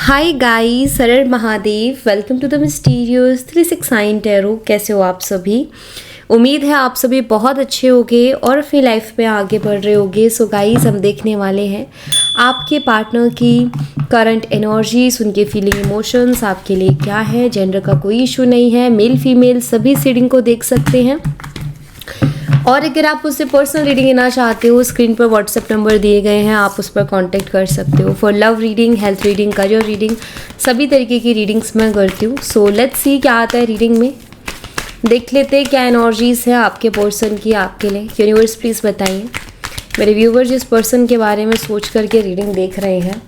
हाय guys, सरर Mahadev. Welcome to the mysterious 369 tarot. कैसे हो आप सभी? उम्मीद है आप सभी बहुत अच्छे होंगे और अपनी लाइफ में आगे बढ़ रहे होंगे। सो गाइस, हम देखने वाले हैं आपके पार्टनर की करंट एनर्जीज, उनके फीलिंग इमोशंस आपके लिए क्या है। जेंडर का कोई इशू नहीं है, मेल फीमेल सभी रीडिंग को देख सकते हैं। और अगर आप उससे पर्सनल रीडिंग लेना चाहते हो, स्क्रीन पर व्हाट्सएप नंबर दिए गए हैं, आप उस पर कांटेक्ट कर सकते हो for love reading, health reading, career reading, सभी तरीके की रीडिंग्स मैं करती हूँ। सो लेट्स सी क्या आता है रीडिंग में। देख लेते हैं क्या एनर्जीज है आपके पर्सन की आपके लिए। यूनिवर्स प्लीज़ बताइए मेरे व्यूवर जिस पर्सन के बारे में सोच करके रीडिंग देख रहे हैं,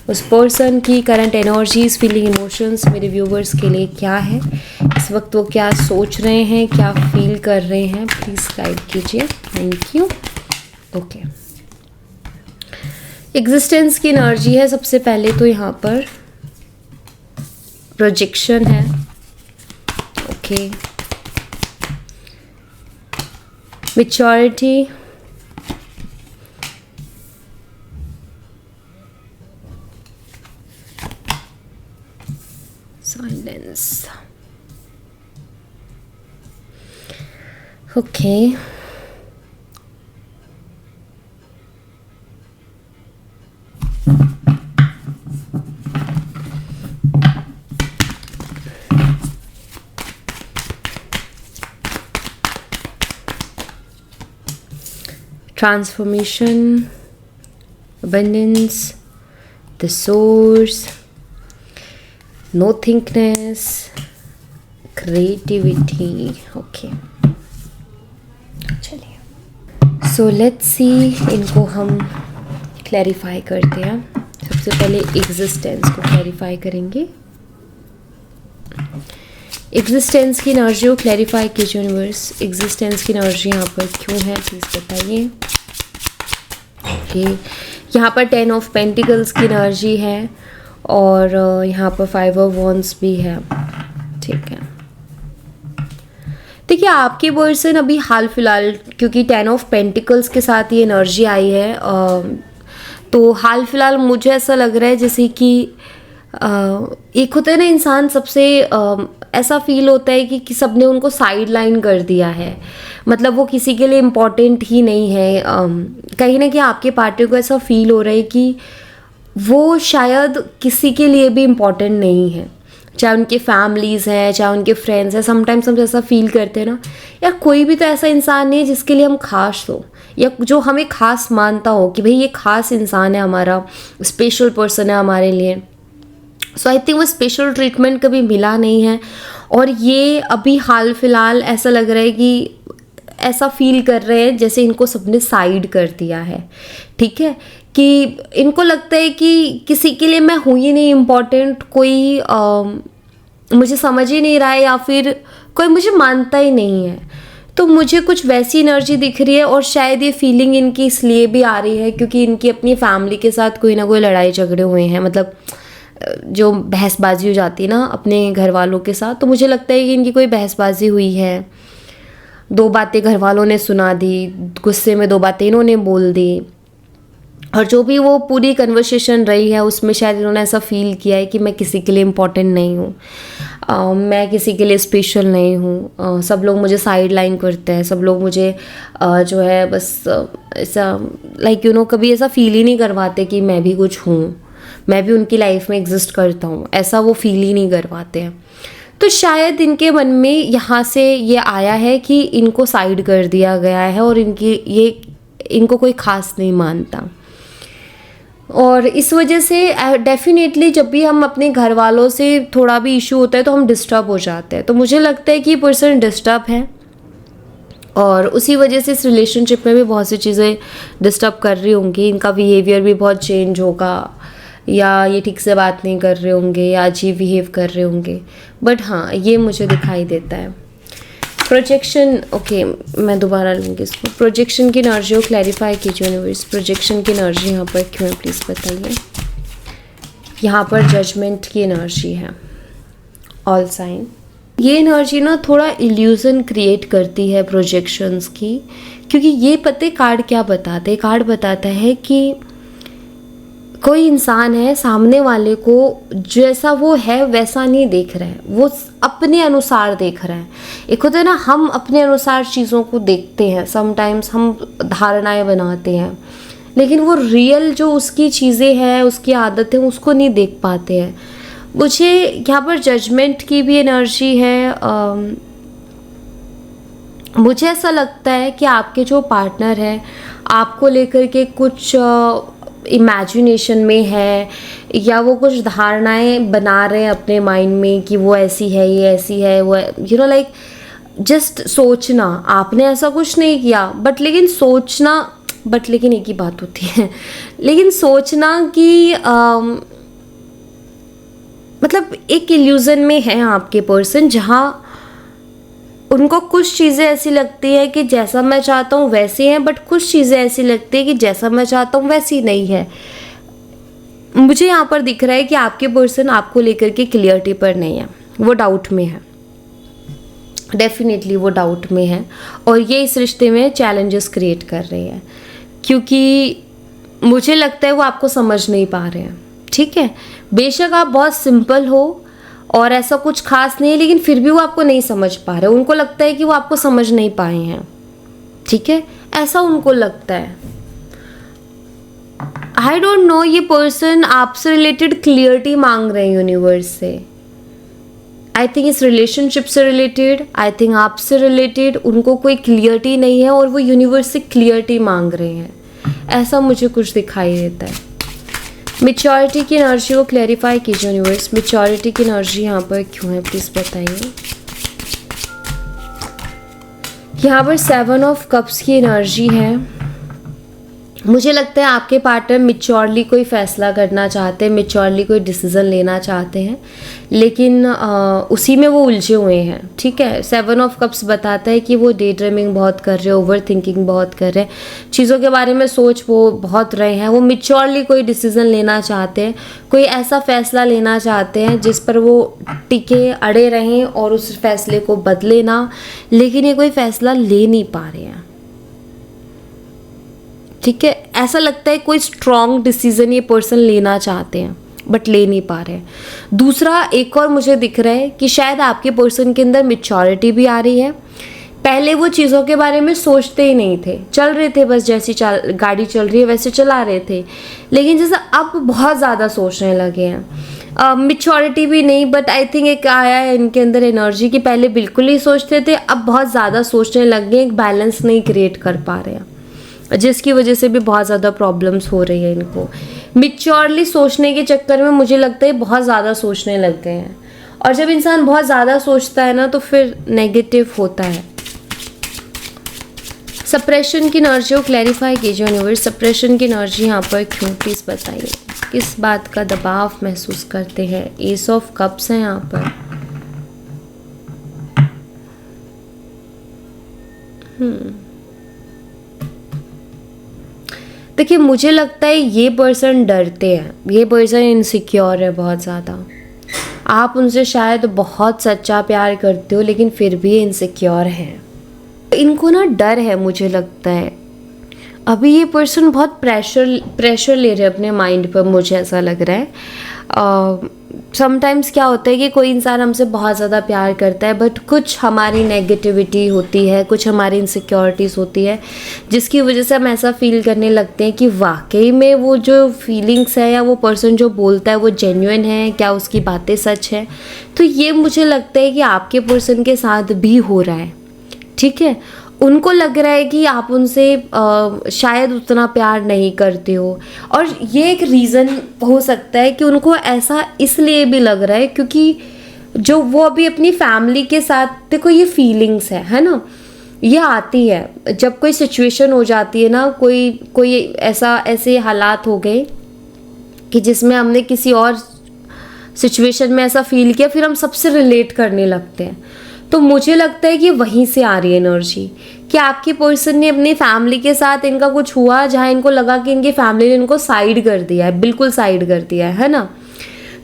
उस पर्सन की करंट एनर्जीज, फीलिंग, इमोशंस मेरे व्यूवर्स के लिए क्या है। इस वक्त वो क्या सोच रहे हैं, क्या फील कर रहे हैं, प्लीज़ गाइड कीजिए। Thank you. ओके, एग्जिस्टेंस की एनर्जी है। सबसे पहले तो यहाँ पर प्रोजेक्शन है। Okay, maturity, silence. Okay, transformation, abundance, the source, nothingness, creativity. Okay, चलिए सो लेट्स सी, इनको हम क्लैरिफाई करते हैं। सबसे पहले एग्जिस्टेंस को क्लैरिफाई करेंगे। एग्जिस्टेंस की एनर्जी को क्लैरिफाई कीजिए यूनिवर्स। एग्जिस्टेंस की एनर्जी यहाँ पर क्यों है, प्लीज़ बताइए। ओके, यहाँ पर 10 ऑफ पेंटिकल्स की एनर्जी है और यहाँ पर 5 ऑफ वॉन्ड्स भी है। ठीक है, देखिए आपकी पर्सन अभी हाल फिलहाल, क्योंकि 10 ऑफ पेंटिकल्स के साथ ये एनर्जी आई है, तो हाल फिलहाल मुझे ऐसा लग रहा है जैसे कि एक होता है ना इंसान, सबसे ऐसा फील होता है कि सबने उनको साइड लाइन कर दिया है, मतलब वो किसी के लिए इम्पोर्टेंट ही नहीं है। कहीं ना कहीं आपके पार्टनर को ऐसा फील हो रहा है कि वो शायद किसी के लिए भी इम्पोर्टेंट नहीं है, चाहे उनके फैमिलीज़ हैं, चाहे उनके फ्रेंड्स हैं। समटाइम्स हम ऐसा फील करते हैं ना, यार कोई भी तो ऐसा इंसान नहीं है जिसके लिए हम खास हो, या जो हमें खास मानता हो कि भाई ये खास इंसान है, हमारा स्पेशल पर्सन है हमारे लिए। सो आई थिंक वो स्पेशल ट्रीटमेंट कभी मिला नहीं है और ये अभी हाल फिलहाल ऐसा लग रहा है कि ऐसा फील कर रहे हैं जैसे इनको सबने साइड कर दिया है। ठीक है, कि इनको लगता है कि किसी के लिए मैं हूँ ही नहीं इम्पोर्टेंट, कोई मुझे समझ ही नहीं रहा है या फिर कोई मुझे मानता ही नहीं है। तो मुझे कुछ वैसी एनर्जी दिख रही है और शायद ये फीलिंग इनकी इसलिए भी आ रही है क्योंकि इनकी अपनी फैमिली के साथ कोई ना कोई लड़ाई झगड़े हुए हैं, मतलब जो बहसबाजी हो जाती है ना अपने घर वालों के साथ। तो मुझे लगता है कि इनकी कोई बहसबाजी हुई है, दो बातें घर वालों ने सुना दी, गुस्से में दो बातें इन्होंने बोल दी, और जो भी वो पूरी कन्वर्सेशन रही है उसमें शायद इन्होंने ऐसा फील किया है कि मैं किसी के लिए इम्पोर्टेंट नहीं हूँ, मैं किसी के लिए स्पेशल नहीं हूँ, सब लोग मुझे साइड लाइन करते हैं, सब लोग मुझे जो है बस ऐसा लाइक कभी ऐसा फील ही नहीं करवाते कि मैं भी कुछ हूँ, मैं भी उनकी लाइफ में एग्जिस्ट करता हूँ, ऐसा वो फील ही नहीं करवाते हैं। तो शायद इनके मन में यहाँ से ये आया है कि इनको साइड कर दिया गया है और इनको कोई खास नहीं मानता, और इस वजह से डेफिनेटली जब भी हम अपने घर वालों से थोड़ा भी इशू होता है तो हम डिस्टर्ब हो जाते हैं। तो मुझे लगता है कि ये पर्सन डिस्टर्ब है और उसी वजह से इस रिलेशनशिप में भी बहुत सी चीज़ें डिस्टर्ब कर रही होंगी। इनका बिहेवियर भी बहुत चेंज होगा, या ये ठीक से बात नहीं कर रहे होंगे, या अजीब बिहेव कर रहे होंगे, बट हाँ ये मुझे दिखाई देता है। प्रोजेक्शन, ओके मैं दोबारा लूँगी इसको। प्रोजेक्शन की एनर्जी को क्लैरिफाई कीजिए यूनिवर्स। प्रोजेक्शन की एनर्जी यहाँ पर क्यों है, प्लीज़ बताइए। यहाँ पर जजमेंट की एनर्जी है, ऑल साइन। ये एनर्जी ना थोड़ा इल्यूज़न क्रिएट करती है प्रोजेक्शंस की, क्योंकि ये पते कार्ड क्या बताते हैं। कार्ड बताता है कि कोई इंसान है सामने वाले को जैसा वो है वैसा नहीं देख रहा है, वो अपने अनुसार देख रहा है। एक होता है ना, हम अपने अनुसार चीज़ों को देखते हैं, समटाइम्स हम धारणाएं बनाते हैं, लेकिन वो रियल जो उसकी चीज़ें हैं, उसकी आदतें, उसको नहीं देख पाते हैं। मुझे यहाँ पर जजमेंट की भी एनर्जी है। मुझे ऐसा लगता है कि आपके जो पार्टनर है आपको लेकर के कुछ इमेजिनेशन में है, या वो कुछ धारणाएं बना रहे हैं अपने माइंड में कि वो ऐसी है, ये ऐसी है, वो लाइक जस्ट सोचना। आपने ऐसा कुछ नहीं किया, बट लेकिन सोचना, बट लेकिन एक ही बात होती है, लेकिन सोचना कि मतलब एक इल्यूजन में है आपके पर्सन, जहाँ उनको कुछ चीज़ें ऐसी लगती है कि जैसा मैं चाहता हूँ वैसी हैं, बट कुछ चीज़ें ऐसी लगती है कि जैसा मैं चाहता हूँ वैसी नहीं है। मुझे यहाँ पर दिख रहा है कि आपके पर्सन आपको लेकर के क्लियरिटी पर नहीं है, वो डाउट में है, डेफिनेटली वो डाउट में है, और ये इस रिश्ते में चैलेंजेस क्रिएट कर रही है, क्योंकि मुझे लगता है वो आपको समझ नहीं पा रहे हैं। ठीक है, बेशक आप बहुत सिंपल हो और ऐसा कुछ खास नहीं है, लेकिन फिर भी वो आपको नहीं समझ पा रहे, उनको लगता है कि वो आपको समझ नहीं पाए हैं। ठीक है, ऐसा उनको लगता है। आई डोंट नो, ये पर्सन आपसे रिलेटेड क्लियरिटी मांग रहे हैं यूनिवर्स से। आई थिंक इस रिलेशनशिप से रिलेटेड, आई थिंक आपसे रिलेटेड उनको कोई क्लियरिटी नहीं है और वो यूनिवर्स से क्लियरिटी मांग रहे हैं, ऐसा मुझे कुछ दिखाई देता है। मैच्योरिटी की एनर्जी को क्लैरिफाई कीजिए यूनिवर्स, मैच्योरिटी की एनर्जी यहाँ पर क्यों है, प्लीज बताइए। यहाँ पर 7 ऑफ कप्स की एनर्जी है। मुझे लगता है आपके पार्टनर मैच्योरली कोई फैसला करना चाहते हैं, मैच्योरली कोई डिसीजन लेना चाहते हैं, लेकिन उसी में वो उलझे हुए हैं। ठीक है, 7 ऑफ कप्स बताता है कि वो डे ड्रीमिंग बहुत कर रहे हैं, ओवर थिंकिंग बहुत कर रहे हैं, चीज़ों के बारे में सोच वो बहुत रहे हैं। वो मैच्योरली कोई डिसीजन लेना चाहते हैं, कोई ऐसा फैसला लेना चाहते हैं जिस पर वो टिके अड़े रहें और उस फैसले को बदले ना, लेकिन ये कोई फैसला ले नहीं पा रहे हैं। ठीक है, ऐसा लगता है कोई स्ट्रॉन्ग डिसीजन ये पर्सन लेना चाहते हैं बट ले नहीं पा रहे हैं। दूसरा एक और मुझे दिख रहा है कि शायद आपके पर्सन के अंदर मैच्योरिटी भी आ रही है। पहले वो चीज़ों के बारे में सोचते ही नहीं थे, चल रहे थे बस, जैसी गाड़ी चल रही है वैसे चला रहे थे, लेकिन जैसे अब बहुत ज़्यादा सोचने लगे हैं। मैच्योरिटी भी नहीं, बट आई थिंक एक आया है इनके अंदर एनर्जी कि पहले बिल्कुल नहीं सोचते थे, अब बहुत ज़्यादा सोचने लग गए, एक बैलेंस नहीं क्रिएट कर पा रहे हैं, जिसकी वजह से भी बहुत ज़्यादा प्रॉब्लम्स हो रही है इनको। मैच्योरली सोचने के चक्कर में मुझे लगता है बहुत ज़्यादा सोचने लग गए हैं, और जब इंसान बहुत ज़्यादा सोचता है ना तो फिर नेगेटिव होता है। सप्रेशन की एनर्जी को क्लैरिफाई कीजिए यूनिवर्स, सप्रेशन की एनर्जी यहाँ पर क्यों, प्लीज़ बताइए। किस बात का दबाव महसूस करते हैं। एस ऑफ कप्स है यहाँ पर। देखिए, मुझे लगता है ये पर्सन डरते हैं, ये पर्सन इनसिक्योर है बहुत ज़्यादा। आप उनसे शायद बहुत सच्चा प्यार करते हो, लेकिन फिर भी इनसिक्योर हैं। इनको ना डर है, मुझे लगता है अभी ये पर्सन बहुत प्रेशर ले रहे हैं अपने माइंड पर, मुझे ऐसा लग रहा है। समटाइम्स क्या होता है कि कोई इंसान हमसे बहुत ज़्यादा प्यार करता है, बट कुछ हमारी नेगेटिविटी होती है, कुछ हमारी इनसिक्योरिटीज़ होती है, जिसकी वजह से हम ऐसा फील करने लगते हैं कि वाकई में वो जो फीलिंग्स है या वो पर्सन जो बोलता है वो जेन्युइन है, क्या उसकी बातें सच है। तो ये मुझे लगता है कि आपके पर्सन के साथ भी हो रहा है। ठीक है, उनको लग रहा है कि आप उनसे शायद उतना प्यार नहीं करते हो, और ये एक रीज़न हो सकता है कि उनको ऐसा इसलिए भी लग रहा है क्योंकि जो वो अभी अपनी फैमिली के साथ, देखो ये फीलिंग्स है ना, ये आती है जब कोई सिचुएशन हो जाती है ना, कोई ऐसे हालात हो गए कि जिसमें हमने किसी और सिचुएशन में ऐसा फील किया, फिर हम सबसे रिलेट करने लगते हैं। तो मुझे लगता है कि वहीं से आ रही है एनर्जी कि आपके पर्सन ने अपनी फैमिली के साथ इनका कुछ हुआ जहाँ इनको लगा कि इनकी फैमिली ने इनको साइड कर दिया है, बिल्कुल साइड कर दिया है ना।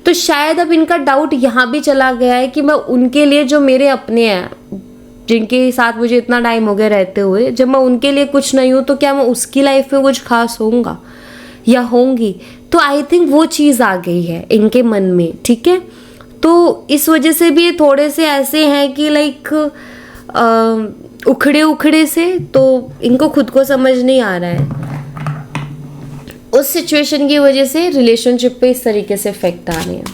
तो शायद अब इनका डाउट यहाँ भी चला गया है कि मैं उनके लिए, जो मेरे अपने हैं, जिनके साथ मुझे इतना टाइम हो गया रहते हुए, जब मैं उनके लिए कुछ नहीं हूँ तो क्या मैं उसकी लाइफ में कुछ खास होऊंगा या होंगी। तो आई थिंक वो चीज़ आ गई है इनके मन में, ठीक है। तो इस वजह से भी ये थोड़े से ऐसे हैं कि लाइक उखड़े उखड़े से, तो इनको खुद को समझ नहीं आ रहा है। उस सिचुएशन की वजह से रिलेशनशिप पे इस तरीके से इफेक्ट आ रहे हैं।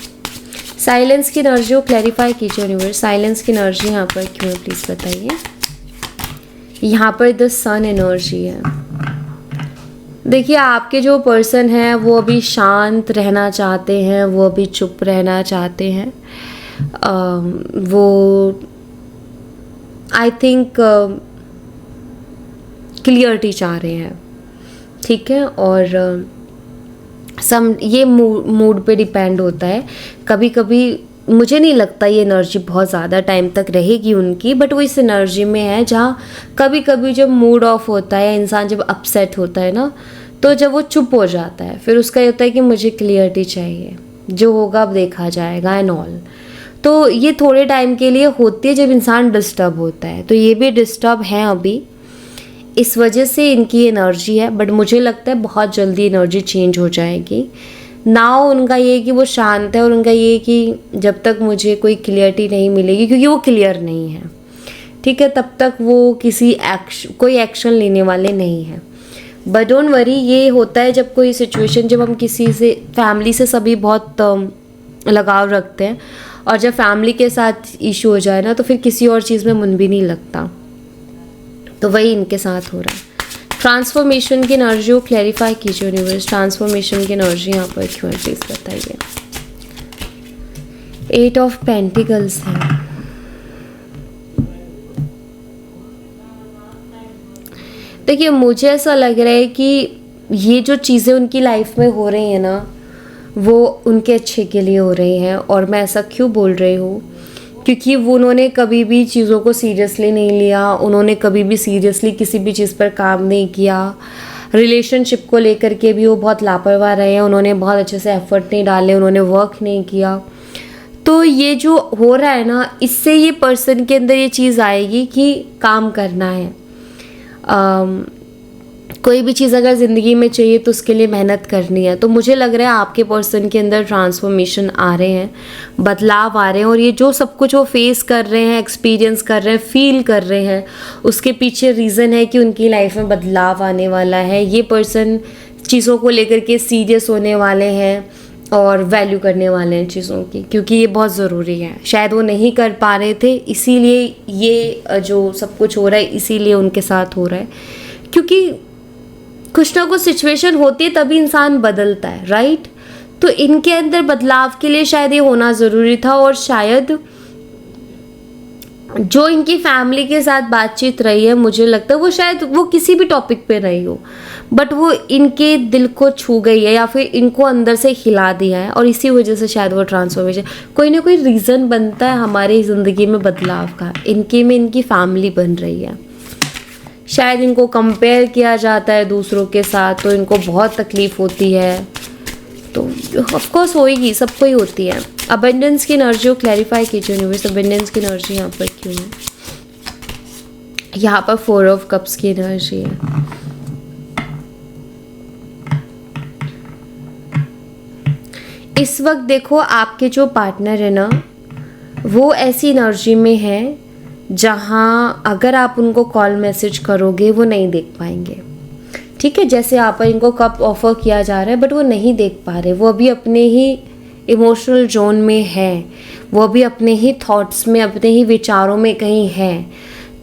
साइलेंस की एनर्जी को क्लैरिफाई कीजिए यूनिवर्स, साइलेंस की एनर्जी यहाँ पर क्यों है प्लीज़ बताइए। यहाँ पर द सन एनर्जी है। देखिए आपके जो पर्सन हैं वो अभी शांत रहना चाहते हैं, वो अभी चुप रहना चाहते हैं। वो आई थिंक क्लियरिटी चाह रहे हैं, ठीक है। और ये मूड पे डिपेंड होता है। कभी कभी मुझे नहीं लगता ये एनर्जी बहुत ज़्यादा टाइम तक रहेगी उनकी, बट वो इस एनर्जी में है जहाँ कभी कभी जब मूड ऑफ होता है, इंसान जब अपसेट होता है ना, तो जब वो चुप हो जाता है फिर उसका ये होता है कि मुझे क्लियरिटी चाहिए, जो होगा अब देखा जाएगा एंड ऑल। तो ये थोड़े टाइम के लिए होती है जब इंसान डिस्टर्ब होता है, तो ये भी डिस्टर्ब हैं अभी, इस वजह से इनकी एनर्जी है। बट मुझे लगता है बहुत जल्दी एनर्जी चेंज हो जाएगी। नाउ उनका ये है कि वो शांत है, और उनका ये है कि जब तक मुझे कोई क्लियरिटी नहीं मिलेगी, क्योंकि वो क्लियर नहीं है, ठीक है, तब तक वो कोई एक्शन लेने वाले नहीं हैं। बट डोंट वरी, ये होता है जब कोई सिचुएशन, जब हम किसी से, फैमिली से सभी बहुत लगाव रखते हैं, और जब फैमिली के साथ इशू हो जाए ना, तो फिर किसी और चीज़ में मन भी नहीं लगता। तो वही इनके साथ हो रहा है। ट्रांसफॉर्मेशन की एनर्जी को क्लैरिफाई कीजिए यूनिवर्स, ट्रांसफॉर्मेशन की एनर्जी यहाँ पर क्यों है प्लीज़ बताइए। 8 ऑफ पेंटिकल्स है। देखिए मुझे ऐसा लग रहा है कि ये जो चीज़ें उनकी लाइफ में हो रही हैं ना, वो उनके अच्छे के लिए हो रही हैं। और मैं ऐसा क्यों बोल रही हूँ, क्योंकि वो उन्होंने कभी भी चीज़ों को सीरियसली नहीं लिया, उन्होंने कभी भी सीरियसली किसी भी चीज़ पर काम नहीं किया। रिलेशनशिप को लेकर के भी वो बहुत लापरवाह रहे हैं, उन्होंने बहुत अच्छे से एफर्ट नहीं डाले, उन्होंने वर्क नहीं किया। तो ये जो हो रहा है ना, इससे ये पर्सन के अंदर ये चीज़ आएगी कि काम करना है। कोई भी चीज़ अगर ज़िंदगी में चाहिए तो उसके लिए मेहनत करनी है। तो मुझे लग रहा है आपके पर्सन के अंदर ट्रांसफॉर्मेशन आ रहे हैं, बदलाव आ रहे हैं, और ये जो सब कुछ वो फेस कर रहे हैं, एक्सपीरियंस कर रहे हैं, फील कर रहे हैं, उसके पीछे रीज़न है कि उनकी लाइफ में बदलाव आने वाला है। ये पर्सन चीज़ों को लेकर के सीरियस होने वाले हैं और वैल्यू करने वाले हैं चीज़ों की, क्योंकि ये बहुत ज़रूरी है। शायद वो नहीं कर पा रहे थे, इसीलिए ये जो सब कुछ हो रहा है इसीलिए उनके साथ हो रहा है, क्योंकि कुछ ना कुछ सिचुएशन होती है तभी इंसान बदलता है, राइट। तो इनके अंदर बदलाव के लिए शायद ये होना ज़रूरी था। और शायद जो इनकी फैमिली के साथ बातचीत रही है, मुझे लगता है वो शायद वो किसी भी टॉपिक पे रही हो, बट वो इनके दिल को छू गई है या फिर इनको अंदर से हिला दिया है, और इसी वजह से शायद वो ट्रांसफॉर्मेशन, कोई ना कोई रीज़न बनता है हमारी ज़िंदगी में बदलाव का। इनके में इनकी फैमिली बन रही है, शायद इनको कंपेयर किया जाता है दूसरों के साथ, तो इनको बहुत तकलीफ़ होती है। तो ऑफ कोर्स होएगी, सबको ही होती है। अबंडेंस की एनर्जी को क्लैरिफाई कीजिए यूनिवर्स, अबंडेंस की एनर्जी यहाँ पर क्यों है। यहाँ पर 4 ऑफ कप्स की एनर्जी है। इस वक्त देखो आपके जो पार्टनर है ना, वो ऐसी एनर्जी में है जहाँ अगर आप उनको कॉल मैसेज करोगे वो नहीं देख पाएंगे, ठीक है। जैसे आप इनको कप ऑफर किया जा रहा है बट वो नहीं देख पा रहे, वो अभी अपने ही इमोशनल जोन में है, वो अभी अपने ही थॉट्स में, अपने ही विचारों में कहीं है।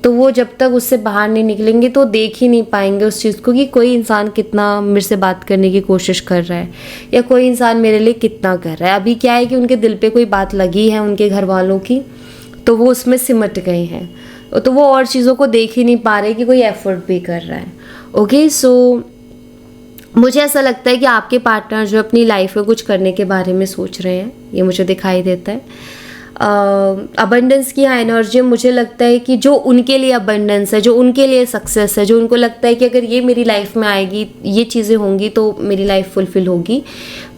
तो वो जब तक उससे बाहर नहीं निकलेंगे तो देख ही नहीं पाएंगे उस चीज़ को कि कोई इंसान कितना मेरे से बात करने की कोशिश कर रहा है, या कोई इंसान मेरे लिए कितना कर रहा है। अभी क्या है कि उनके दिल पे कोई बात लगी है उनके घर वालों की, तो वो उसमें सिमट गए हैं, तो वो और चीज़ों को देख ही नहीं पा रहे कि कोई एफर्ट भी कर रहा है। ओके, सो मुझे ऐसा लगता है कि आपके पार्टनर जो अपनी लाइफ में कुछ करने के बारे में सोच रहे हैं, ये मुझे दिखाई देता है। अबंडेंस की एनर्जी, मुझे लगता है कि जो उनके लिए अबंडेंस है, जो उनके लिए सक्सेस है, जो उनको लगता है कि अगर ये मेरी लाइफ में आएगी, ये चीज़ें होंगी तो मेरी लाइफ फुलफिल होगी,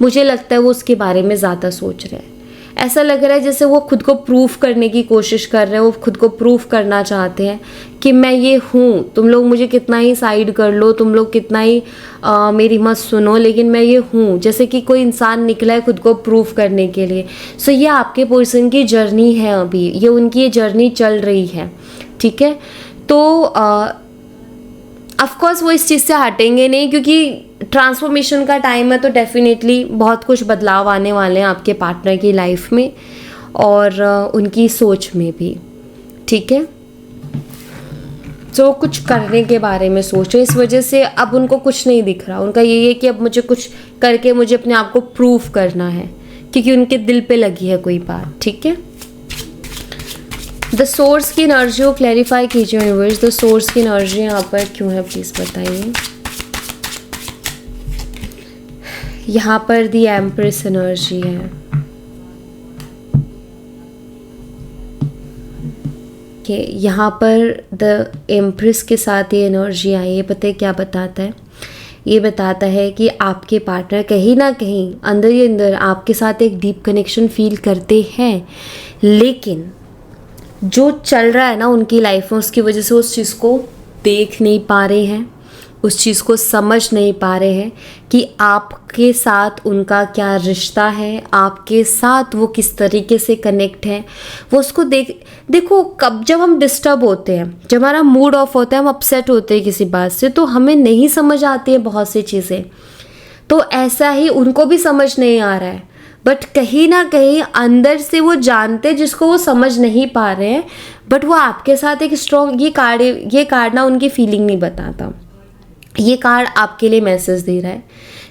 मुझे लगता है वो उसके बारे में ज़्यादा सोच रहे हैं। ऐसा लग रहा है जैसे वो खुद को प्रूफ करने की कोशिश कर रहे हैं, वो खुद को प्रूफ करना चाहते हैं कि मैं ये हूँ, तुम लोग मुझे कितना ही साइड कर लो, तुम लोग कितना ही मेरी मत सुनो, लेकिन मैं ये हूँ। जैसे कि कोई इंसान निकला है खुद को प्रूफ करने के लिए। सो ये आपके पर्सन की जर्नी है, अभी ये उनकी ये जर्नी चल रही है, ठीक है। तो ऑफ कोर्स वो इस चीज़ से हटेंगे नहीं, क्योंकि ट्रांसफॉर्मेशन का टाइम है, तो डेफिनेटली बहुत कुछ बदलाव आने वाले हैं आपके पार्टनर की लाइफ में और उनकी सोच में भी, ठीक है। तो कुछ करने के बारे में सोचो, इस वजह से अब उनको कुछ नहीं दिख रहा। उनका ये है कि अब मुझे कुछ करके मुझे अपने आप को प्रूव करना है, क्योंकि उनके दिल पे लगी है कोई बात, ठीक है। द सोर्स की एनर्जी को क्लैरिफाई कीजिए यूनिवर्स। द सोर्स की एनर्जी यहाँ पर क्यों है, प्लीज़ बताइए। यहाँ पर दी एम्प्रेस एनर्जी है, कि यहाँ पर द एम्प्रेस के साथ ये एनर्जी आई है। पता है क्या बताता है? ये बताता है कि आपके पार्टनर कहीं ना कहीं अंदर ही अंदर आपके साथ एक डीप कनेक्शन फील करते हैं, लेकिन जो चल रहा है ना उनकी लाइफ में, उसकी वजह से उस चीज़ को देख नहीं पा रहे हैं, उस चीज़ को समझ नहीं पा रहे हैं कि आपके साथ उनका क्या रिश्ता है, आपके साथ वो किस तरीके से कनेक्ट है। वो उसको देखो, कब जब हम डिस्टर्ब होते हैं, जब हमारा मूड ऑफ होता है, हम अपसेट होते हैं किसी बात से, तो हमें नहीं समझ आती है बहुत सी चीज़ें। तो ऐसा ही उनको भी समझ नहीं आ रहा है, बट कहीं ना कहीं अंदर से वो जानते हैं जिसको वो समझ नहीं पा रहे हैं, बट वो आपके साथ एक स्ट्रॉन्ग, ये कार्ड ना उनकी फीलिंग नहीं बताता। ये कार्ड आपके लिए मैसेज दे रहा है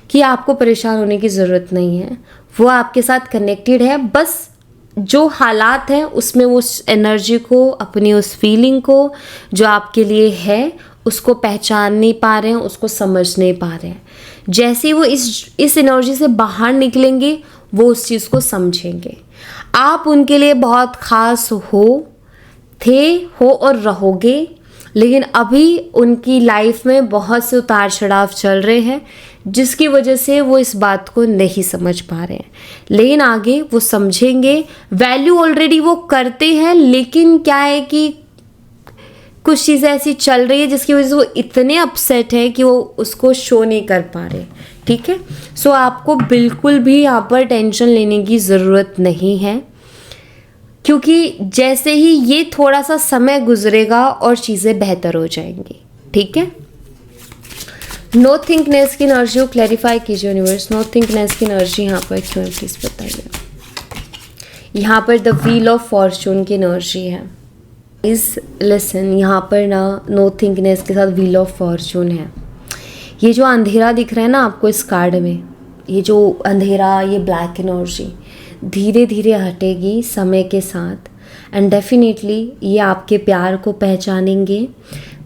कि आपको परेशान होने की ज़रूरत नहीं है, वो आपके साथ कनेक्टेड है। बस जो हालात हैं उसमें वो उस एनर्जी को, अपनी उस फीलिंग को जो आपके लिए है, उसको पहचान नहीं पा रहे हैं, उसको समझ नहीं पा रहे हैं। जैसे ही वो इस एनर्जी से बाहर निकलेंगे, वो उस चीज़ को समझेंगे। आप उनके लिए बहुत ख़ास हो और रहोगे, लेकिन अभी उनकी लाइफ में बहुत से उतार चढ़ाव चल रहे हैं, जिसकी वजह से वो इस बात को नहीं समझ पा रहे हैं। लेकिन आगे वो समझेंगे। वैल्यू ऑलरेडी वो करते हैं, लेकिन क्या है कि कुछ चीज़ें ऐसी चल रही है जिसकी वजह से वो इतने अपसेट है कि वो उसको शो नहीं कर पा रहे, ठीक है। सो आपको बिल्कुल भी यहाँ पर टेंशन लेने की ज़रूरत नहीं है, क्योंकि जैसे ही ये थोड़ा सा समय गुजरेगा और चीज़ें बेहतर हो जाएंगी, ठीक है। नो थिंकनेस की एनर्जी को क्लैरिफाई कीजिए यूनिवर्स। नो थिंकनेस की एनर्जी यहाँ पर क्यों है, प्लीज़ बताइए। यहाँ पर द व्हील ऑफ फॉर्चून की एनर्जी है। इस लेसन यहाँ पर ना नो थिंकनेस के साथ व्हील ऑफ फॉर्चून है। ये जो अंधेरा दिख रहा है ना आपको इस कार्ड में, ये जो अंधेरा, ये ब्लैक एनर्जी धीरे धीरे हटेगी समय के साथ, एंड डेफिनेटली ये आपके प्यार को पहचानेंगे,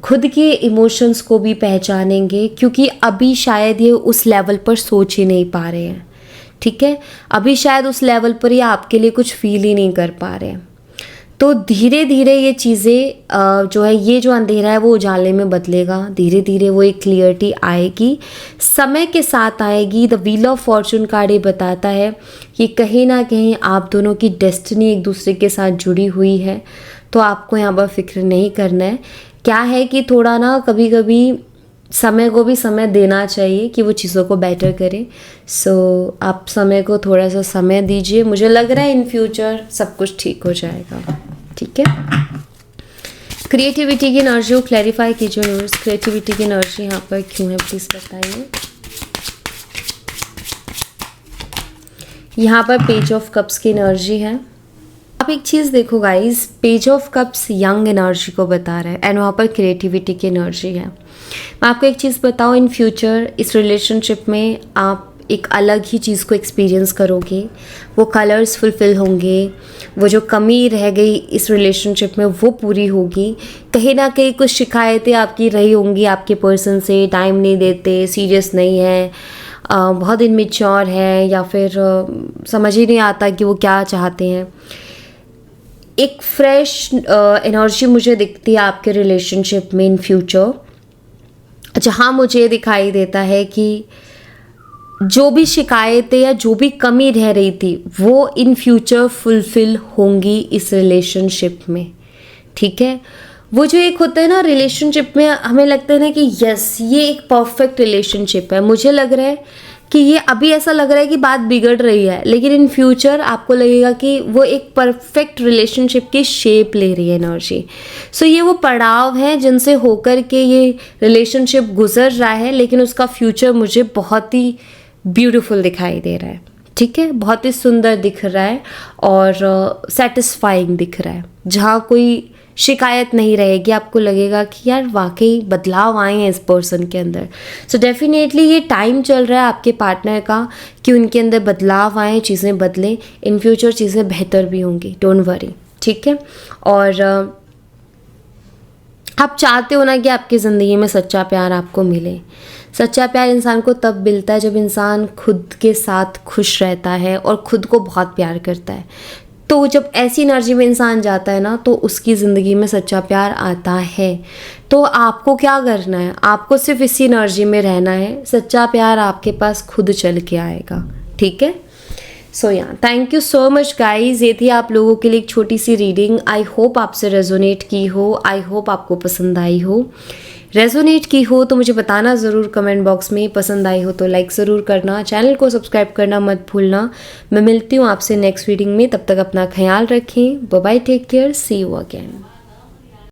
खुद के इमोशंस को भी पहचानेंगे, क्योंकि अभी शायद ये उस लेवल पर सोच ही नहीं पा रहे हैं, ठीक है। अभी शायद उस लेवल पर ये आपके लिए कुछ फील ही नहीं कर पा रहे हैं। तो धीरे धीरे ये चीज़ें जो है, ये जो अंधेरा है वो उजाले में बदलेगा। धीरे धीरे वो एक क्लियरिटी आएगी, समय के साथ आएगी। The wheel of Fortune card ये बताता है कि कहीं ना कहीं आप दोनों की डेस्टिनी एक दूसरे के साथ जुड़ी हुई है, तो आपको यहाँ पर फिक्र नहीं करना है। क्या है कि थोड़ा ना कभी कभी समय को भी समय देना चाहिए कि वो चीज़ों को बेटर करे। सो आप समय को थोड़ा सा समय दीजिए। मुझे लग रहा है इन फ्यूचर सब कुछ ठीक हो जाएगा, ठीक है। क्रिएटिविटी की एनर्जी को क्लैरिफाई कीजिए यूनिवर्स। क्रिएटिविटी की एनर्जी यहाँ पर क्यों है, प्लीज़ बताइए। यहाँ पर पेज ऑफ कप्स की एनर्जी है। आप एक चीज़ देखो guys, page of cups young energy को बता रहा है, एंड वहाँ पर क्रिएटिविटी की एनर्जी है। मैं आपको एक चीज़ बताऊँ, इन फ्यूचर इस रिलेशनशिप में आप एक अलग ही चीज़ को एक्सपीरियंस करोगे। वो कलर्स फुलफिल होंगे, वो जो कमी रह गई इस रिलेशनशिप में वो पूरी होगी। कहीं ना कहीं कुछ शिकायतें आपकी रही होंगी आपके पर्सन से, टाइम नहीं देते, सीरियस नहीं है, बहुत इनमेच्योर है, या फिर समझ ही नहीं आता कि वो क्या चाहते हैं। एक फ्रेश एनर्जी मुझे दिखती है आपके रिलेशनशिप में इन फ्यूचर, जहाँ मुझे दिखाई देता है कि जो भी शिकायतें या जो भी कमी रह रही थी वो इन फ्यूचर फुलफिल होंगी इस रिलेशनशिप में, ठीक है। वो जो एक होता है ना रिलेशनशिप में, हमें लगता है ना कि यस ये एक परफेक्ट रिलेशनशिप है, मुझे लग रहा है कि ये अभी ऐसा लग रहा है कि बात बिगड़ रही है, लेकिन इन फ्यूचर आपको लगेगा कि वो एक परफेक्ट रिलेशनशिप की शेप ले रही है एनर्जी। सो ये वो पड़ाव हैं जिनसे होकर के ये रिलेशनशिप गुजर रहा है, लेकिन उसका फ्यूचर मुझे बहुत ही ब्यूटीफुल दिखाई दे रहा है, ठीक है, बहुत ही सुंदर दिख रहा है और सेटिस्फाइंग दिख रहा है, जहाँ कोई शिकायत नहीं रहेगी। आपको लगेगा कि यार वाकई बदलाव आए हैं इस पर्सन के अंदर। सो डेफिनेटली ये टाइम चल रहा है आपके पार्टनर का कि उनके अंदर बदलाव आए, चीज़ें बदलें, इन फ्यूचर चीज़ें बेहतर भी होंगी, डोंट वरी, ठीक है। और आप चाहते हो ना कि आपकी ज़िंदगी में सच्चा प्यार आपको मिले। सच्चा प्यार इंसान को तब मिलता है जब इंसान खुद के साथ खुश रहता है और खुद को बहुत प्यार करता है। तो जब ऐसी एनर्जी में इंसान जाता है ना तो उसकी ज़िंदगी में सच्चा प्यार आता है। तो आपको क्या करना है, आपको सिर्फ इसी एनर्जी में रहना है, सच्चा प्यार आपके पास खुद चल के आएगा, ठीक है। सो या thank you so much guys, ये थी आप लोगों के लिए एक छोटी सी रीडिंग। आई होप आपसे रेजोनेट की हो, आई होप आपको पसंद आई हो। रेजोनेट की हो तो मुझे बताना ज़रूर कमेंट बॉक्स में, पसंद आई हो तो लाइक ज़रूर करना, चैनल को सब्सक्राइब करना मत भूलना। मैं मिलती हूँ आपसे नेक्स्ट रीडिंग में, तब तक अपना ख्याल रखें, bye bye, take care, see you again.